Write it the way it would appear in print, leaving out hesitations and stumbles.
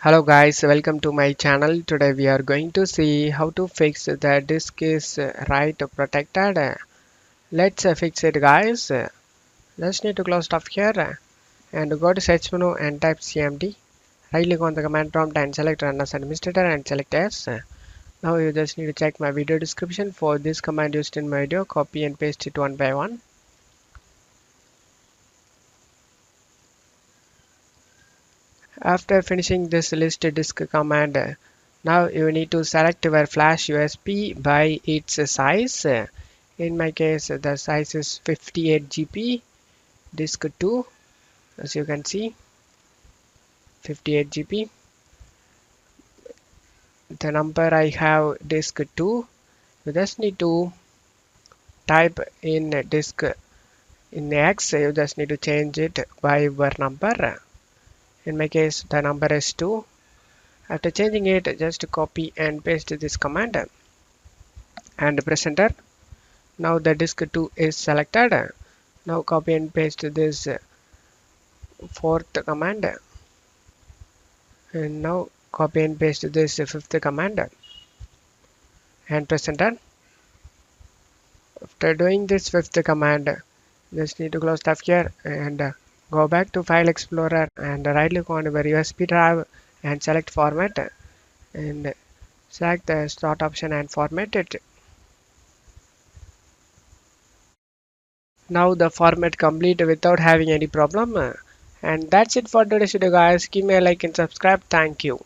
Hello guys, welcome to my channel. Today we are going to see how to fix the disk is write protected. Let's fix it guys. Just need to close stuff here and go to search menu and type cmd. Right click on the command prompt and select run as administrator and select yes. Now you just need to check my video description for this command used in my video. Copy and paste it one by one. After finishing this list disk command, now you need to select your flash USB by its size. In my case, the size is 58 GB. Disk 2, as you can see, 58 GB. The number I have disk 2. You just need to type in disk in X. You just need to change it by your number. In my case, the number is 2. After changing it, just copy and paste this command and press enter. Now the disk 2 is selected. Now copy and paste this fourth command and now copy and paste this fifth command and press enter. After doing this fifth command, just need to close stuff here and go back to File Explorer and right click on your USB drive and select format and select the start option and format it. Now the format complete without having any problem. And that's it for today's video guys. Give me a like and subscribe. Thank you.